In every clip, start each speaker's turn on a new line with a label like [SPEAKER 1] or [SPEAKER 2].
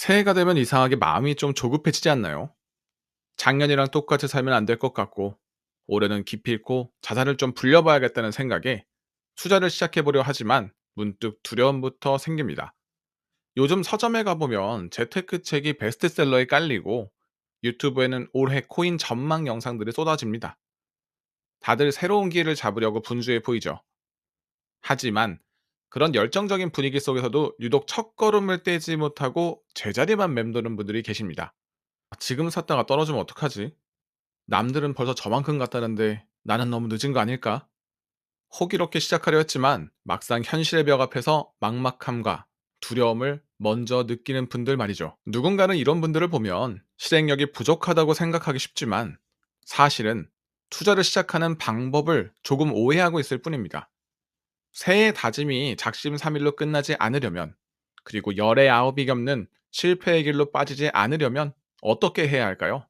[SPEAKER 1] 새해가 되면 이상하게 마음이 좀 조급해지지 않나요? 작년이랑 똑같이 살면 안 될 것 같고, 올해는 기필코 자산을 좀 불려봐야겠다는 생각에 투자를 시작해보려 하지만 문득 두려움부터 생깁니다. 요즘 서점에 가보면 재테크 책이 베스트셀러에 깔리고 유튜브에는 올해 코인 전망 영상들이 쏟아집니다. 다들 새로운 기회를 잡으려고 분주해 보이죠. 하지만 그런 열정적인 분위기 속에서도 유독 첫걸음을 떼지 못하고 제자리만 맴도는 분들이 계십니다. 지금 샀다가 떨어지면 어떡하지? 남들은 벌써 저만큼 갔다는데 나는 너무 늦은 거 아닐까? 호기롭게 시작하려 했지만 막상 현실의 벽 앞에서 막막함과 두려움을 먼저 느끼는 분들 말이죠. 누군가는 이런 분들을 보면 실행력이 부족하다고 생각하기 쉽지만 사실은 투자를 시작하는 방법을 조금 오해하고 있을 뿐입니다. 새해 다짐이 작심삼일로 끝나지 않으려면, 그리고 열의 아홉이 겪는 실패의 길로 빠지지 않으려면 어떻게 해야 할까요?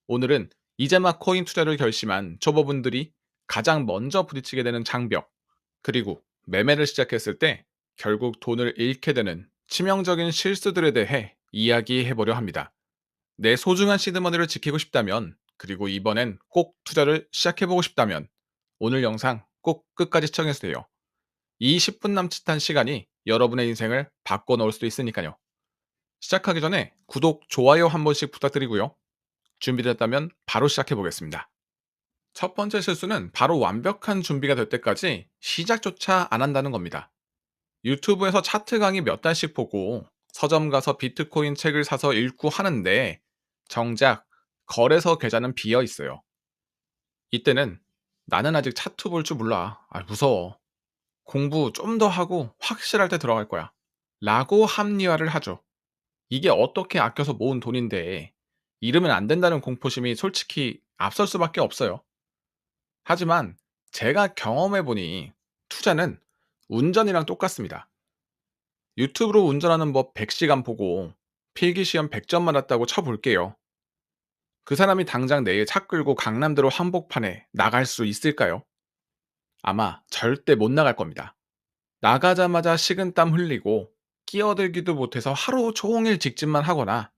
[SPEAKER 1] 오늘은 이제 막 코인 투자를 결심한 초보분들이 가장 먼저 부딪히게 되는 장벽, 그리고 매매를 시작했을 때 결국 돈을 잃게 되는 치명적인 실수들에 대해 이야기해 보려 합니다. 내 소중한 시드머니를 지키고 싶다면, 그리고 이번엔 꼭 투자를 시작해 보고 싶다면 오늘 영상 꼭 끝까지 시청해 주세요. 이 10분 남짓한 시간이 여러분의 인생을 바꿔 놓을 수도 있으니까요. 시작하기 전에 구독, 좋아요 한 번씩 부탁드리고요. 준비됐다면 바로 시작해 보겠습니다. 첫 번째 실수는 바로 완벽한 준비가 될 때까지 시작조차 안 한다는 겁니다. 유튜브에서 차트 강의 몇 달씩 보고 서점 가서 비트코인 책을 사서 읽고 하는데 정작 거래소 계좌는 비어 있어요. 이때는 나는 아직 차트 볼 줄 몰라. 무서워. 공부 좀 더 하고 확실할 때 들어갈 거야. 라고 합리화를 하죠. 이게 어떻게 아껴서 모은 돈인데 잃으면 안 된다는 공포심이 솔직히 앞설 수밖에 없어요. 하지만 제가 경험해 보니 투자는 운전이랑 똑같습니다. 유튜브로 운전하는 법 100시간 보고 필기시험 100점 맞았다고 쳐볼게요. 그 사람이 당장 내일 차 끌고 강남대로 한복판에 나갈 수 있을까요? 아마 절대 못 나갈 겁니다. 나가자마자 식은땀 흘리고 끼어들기도 못해서 하루 종일 직진만 하거나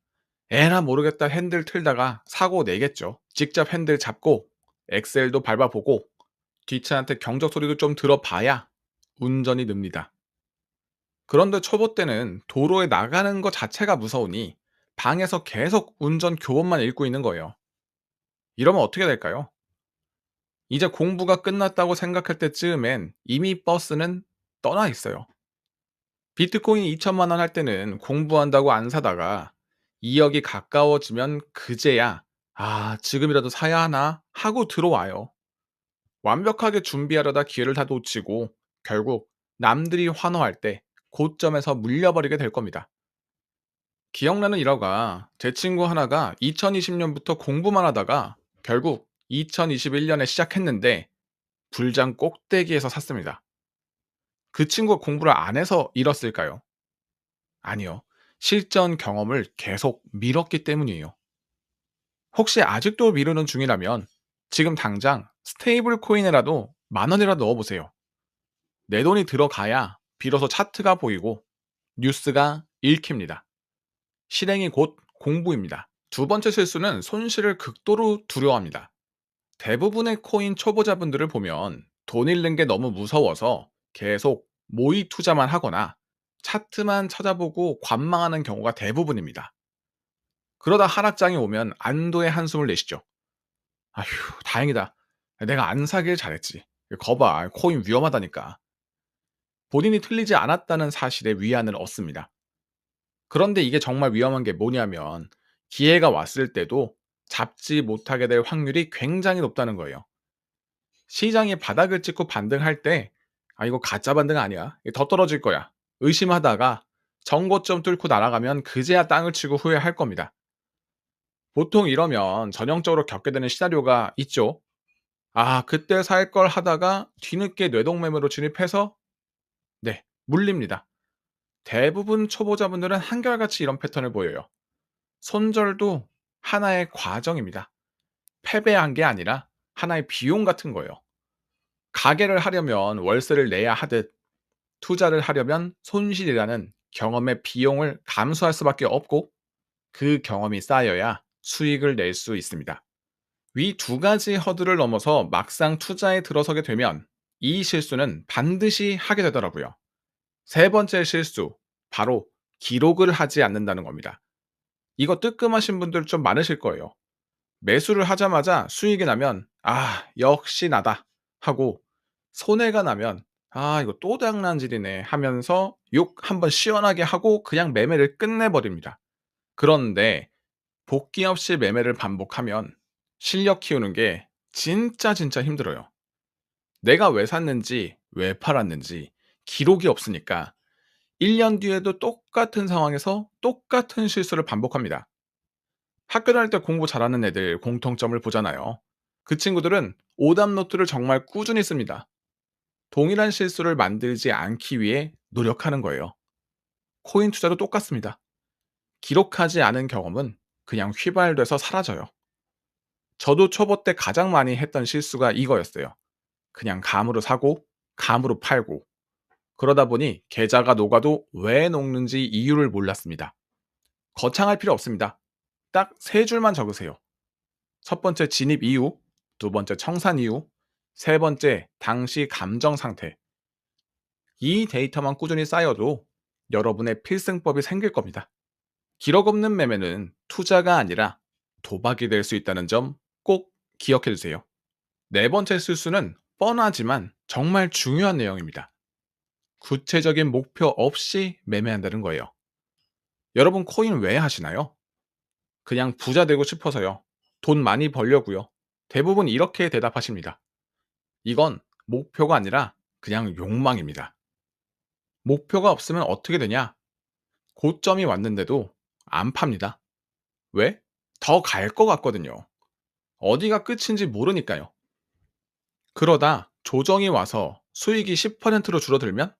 [SPEAKER 1] 에라 모르겠다 핸들 틀다가 사고 내겠죠. 직접 핸들 잡고 엑셀도 밟아보고 뒷차한테 경적 소리도 좀 들어봐야 운전이 늡니다. 그런데 초보 때는 도로에 나가는 것 자체가 무서우니 방에서 계속 운전 교본만 읽고 있는 거예요. 이러면 어떻게 될까요? 이제 공부가 끝났다고 생각할 때쯤엔 이미 버스는 떠나 있어요. 비트코인 2천만 원 할 때는 공부한다고 안 사다가 2억이 가까워지면 그제야 지금이라도 사야 하나 하고 들어와요. 완벽하게 준비하려다 기회를 다 놓치고 결국 남들이 환호할 때 고점에서 물려버리게 될 겁니다. 기억나는 일화가 제 친구 하나가 2020년부터 공부만 하다가 결국 2021년에 시작했는데 불장 꼭대기에서 샀습니다. 그 친구가 공부를 안 해서 잃었을까요? 아니요. 실전 경험을 계속 미뤘기 때문이에요. 혹시 아직도 미루는 중이라면 지금 당장 스테이블 코인에라도 만 원이라도 넣어보세요. 내 돈이 들어가야 비로소 차트가 보이고 뉴스가 읽힙니다. 실행이 곧 공부입니다. 두 번째 실수는 손실을 극도로 두려워합니다. 대부분의 코인 초보자분들을 보면 돈 잃는 게 너무 무서워서 계속 모의 투자만 하거나 차트만 찾아보고 관망하는 경우가 대부분입니다. 그러다 하락장이 오면 안도의 한숨을 내시죠. 아휴, 다행이다. 내가 안 사길 잘했지. 거봐, 코인 위험하다니까. 본인이 틀리지 않았다는 사실에 위안을 얻습니다. 그런데 이게 정말 위험한 게 뭐냐면 기회가 왔을 때도 잡지 못하게 될 확률이 굉장히 높다는 거예요. 시장이 바닥을 찍고 반등할 때 이거 가짜 반등 아니야. 이거 더 떨어질 거야. 의심하다가 정고점 뚫고 날아가면 그제야 땅을 치고 후회할 겁니다. 보통 이러면 전형적으로 겪게 되는 시나리오가 있죠. 그때 살 걸 하다가 뒤늦게 뇌동매매로 진입해서 물립니다. 대부분 초보자분들은 한결같이 이런 패턴을 보여요. 손절도 하나의 과정입니다. 패배한 게 아니라 하나의 비용 같은 거예요. 가게를 하려면 월세를 내야 하듯 투자를 하려면 손실이라는 경험의 비용을 감수할 수밖에 없고 그 경험이 쌓여야 수익을 낼 수 있습니다. 위 두 가지 허들을 넘어서 막상 투자에 들어서게 되면 이 실수는 반드시 하게 되더라고요. 세 번째 실수, 바로 기록을 하지 않는다는 겁니다. 이거 뜨끔하신 분들 좀 많으실 거예요. 매수를 하자마자 수익이 나면 역시 나다 하고, 손해가 나면 이거 또 장난질이네 하면서 욕 한번 시원하게 하고 그냥 매매를 끝내버립니다. 그런데 복귀 없이 매매를 반복하면 실력 키우는 게 진짜 힘들어요. 내가 왜 샀는지, 왜 팔았는지 기록이 없으니까 1년 뒤에도 똑같은 상황에서 똑같은 실수를 반복합니다. 학교 다닐 때 공부 잘하는 애들 공통점을 보잖아요. 그 친구들은 오답 노트를 정말 꾸준히 씁니다. 동일한 실수를 만들지 않기 위해 노력하는 거예요. 코인 투자도 똑같습니다. 기록하지 않은 경험은 그냥 휘발돼서 사라져요. 저도 초보 때 가장 많이 했던 실수가 이거였어요. 그냥 감으로 사고, 감으로 팔고. 그러다 보니 계좌가 녹아도 왜 녹는지 이유를 몰랐습니다. 거창할 필요 없습니다. 딱 세 줄만 적으세요. 첫 번째 진입 이유, 두 번째 청산 이유, 세 번째 당시 감정 상태. 이 데이터만 꾸준히 쌓여도 여러분의 필승법이 생길 겁니다. 기록 없는 매매는 투자가 아니라 도박이 될 수 있다는 점 꼭 기억해 주세요. 네 번째 실수는 뻔하지만 정말 중요한 내용입니다. 구체적인 목표 없이 매매한다는 거예요. 여러분 코인 왜 하시나요? 그냥 부자 되고 싶어서요. 돈 많이 벌려고요. 대부분 이렇게 대답하십니다. 이건 목표가 아니라 그냥 욕망입니다. 목표가 없으면 어떻게 되냐? 고점이 왔는데도 안 팝니다. 왜? 더 갈 것 같거든요. 어디가 끝인지 모르니까요. 그러다 조정이 와서 수익이 10%로 줄어들면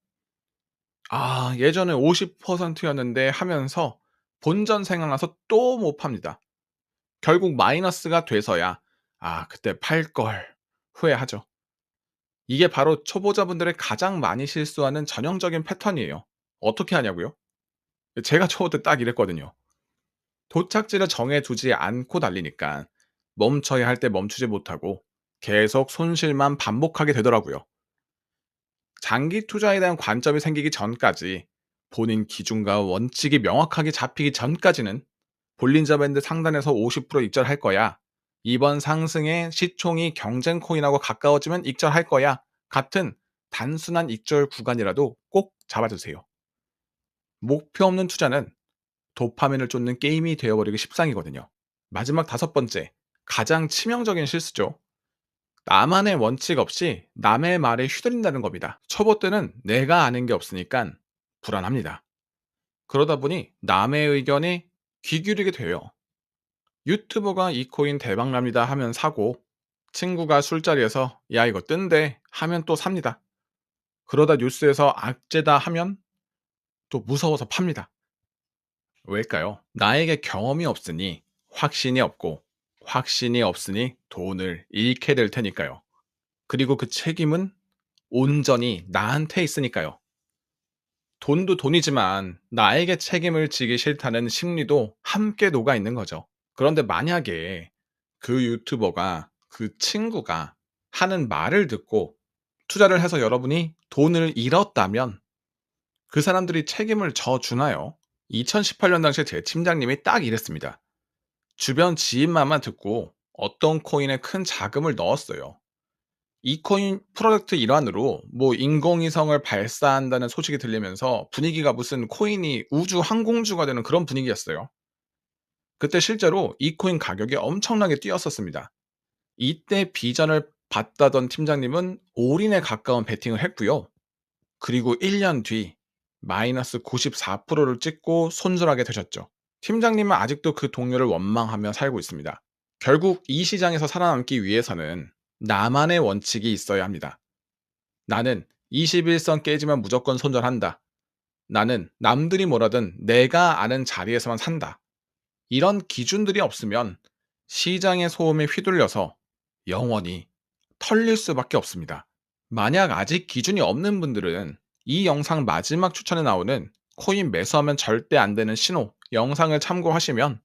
[SPEAKER 1] 예전에 50%였는데 하면서 본전 생각나서 또 못 팝니다. 결국 마이너스가 돼서야 그때 팔 걸 후회하죠. 이게 바로 초보자분들의 가장 많이 실수하는 전형적인 패턴이에요. 어떻게 하냐고요? 제가 초보 때 딱 이랬거든요. 도착지를 정해두지 않고 달리니까 멈춰야 할 때 멈추지 못하고 계속 손실만 반복하게 되더라고요. 장기 투자에 대한 관점이 생기기 전까지, 본인 기준과 원칙이 명확하게 잡히기 전까지는 볼린저 밴드 상단에서 50% 익절할 거야, 이번 상승의 시총이 경쟁 코인하고 가까워지면 익절할 거야 같은 단순한 익절 구간이라도 꼭 잡아주세요. 목표 없는 투자는 도파민을 쫓는 게임이 되어버리기 십상이거든요. 마지막 다섯 번째, 가장 치명적인 실수죠. 나만의 원칙 없이 남의 말에 휘둘린다는 겁니다. 초보 때는 내가 아는 게 없으니까 불안합니다. 그러다 보니 남의 의견에 귀 기울이게 돼요. 유튜버가 이 코인 대박납니다 하면 사고, 친구가 술자리에서 야 이거 뜬대 하면 또 삽니다. 그러다 뉴스에서 악재다 하면 또 무서워서 팝니다. 왜일까요? 나에게 경험이 없으니 확신이 없고, 확신이 없으니 돈을 잃게 될 테니까요. 그리고 그 책임은 온전히 나한테 있으니까요. 돈도 돈이지만 나에게 책임을 지기 싫다는 심리도 함께 녹아 있는 거죠. 그런데 만약에 그 유튜버가, 그 친구가 하는 말을 듣고 투자를 해서 여러분이 돈을 잃었다면 그 사람들이 책임을 져주나요? 2018년 당시에 제 팀장님이 딱 이랬습니다. 주변 지인 말만 듣고 어떤 코인에 큰 자금을 넣었어요. 이 코인 프로젝트 일환으로 인공위성을 발사한다는 소식이 들리면서 분위기가 무슨 코인이 우주 항공주가 되는 그런 분위기였어요. 그때 실제로 이 코인 가격이 엄청나게 뛰었었습니다. 이때 비전을 봤다던 팀장님은 올인에 가까운 베팅을 했고요. 그리고 1년 뒤 마이너스 94%를 찍고 손절하게 되셨죠. 팀장님은 아직도 그 동료를 원망하며 살고 있습니다. 결국 이 시장에서 살아남기 위해서는 나만의 원칙이 있어야 합니다. 나는 21선 깨지면 무조건 손절한다. 나는 남들이 뭐라든 내가 아는 자리에서만 산다. 이런 기준들이 없으면 시장의 소음에 휘둘려서 영원히 털릴 수밖에 없습니다. 만약 아직 기준이 없는 분들은 이 영상 마지막 추천에 나오는 코인 매수하면 절대 안 되는 신호, 영상을 참고하시면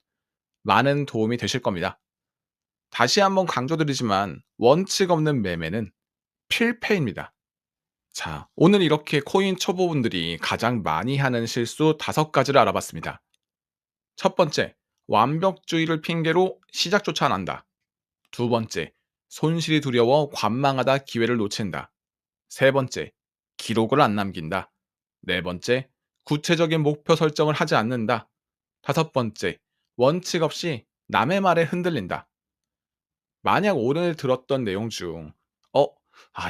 [SPEAKER 1] 많은 도움이 되실 겁니다. 다시 한번 강조드리지만 원칙 없는 매매는 필패입니다. 자, 오늘 이렇게 코인 초보분들이 가장 많이 하는 실수 5가지를 알아봤습니다. 첫 번째, 완벽주의를 핑계로 시작조차 안 한다. 두 번째, 손실이 두려워 관망하다 기회를 놓친다. 세 번째, 기록을 안 남긴다. 네 번째, 구체적인 목표 설정을 하지 않는다. 다섯 번째, 원칙 없이 남의 말에 흔들린다. 만약 오늘 들었던 내용 중, 어,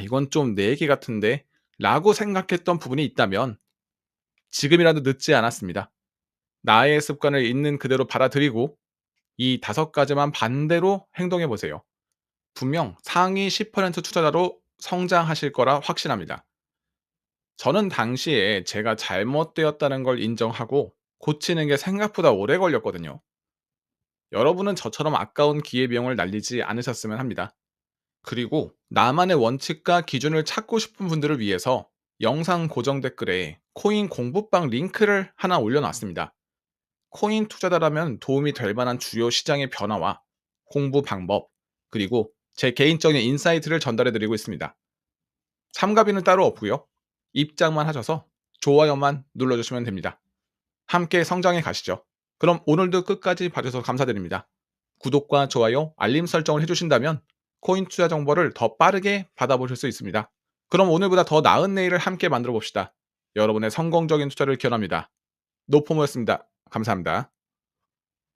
[SPEAKER 1] 이건 좀 내 얘기 같은데? 라고 생각했던 부분이 있다면 지금이라도 늦지 않았습니다. 나의 습관을 있는 그대로 받아들이고 이 5가지만 반대로 행동해 보세요. 분명 상위 10% 투자자로 성장하실 거라 확신합니다. 저는 당시에 제가 잘못되었다는 걸 인정하고 고치는 게 생각보다 오래 걸렸거든요. 여러분은 저처럼 아까운 기회비용을 날리지 않으셨으면 합니다. 그리고 나만의 원칙과 기준을 찾고 싶은 분들을 위해서 영상 고정 댓글에 코인 공부방 링크를 하나 올려놨습니다. 코인 투자자라면 도움이 될 만한 주요 시장의 변화와 공부 방법, 그리고 제 개인적인 인사이트를 전달해드리고 있습니다. 참가비는 따로 없고요. 입장만 하셔서 좋아요만 눌러주시면 됩니다. 함께 성장해 가시죠. 그럼 오늘도 끝까지 봐주셔서 감사드립니다. 구독과 좋아요, 알림 설정을 해주신다면 코인 투자 정보를 더 빠르게 받아보실 수 있습니다. 그럼 오늘보다 더 나은 내일을 함께 만들어 봅시다. 여러분의 성공적인 투자를 기원합니다. 노포모였습니다. 감사합니다.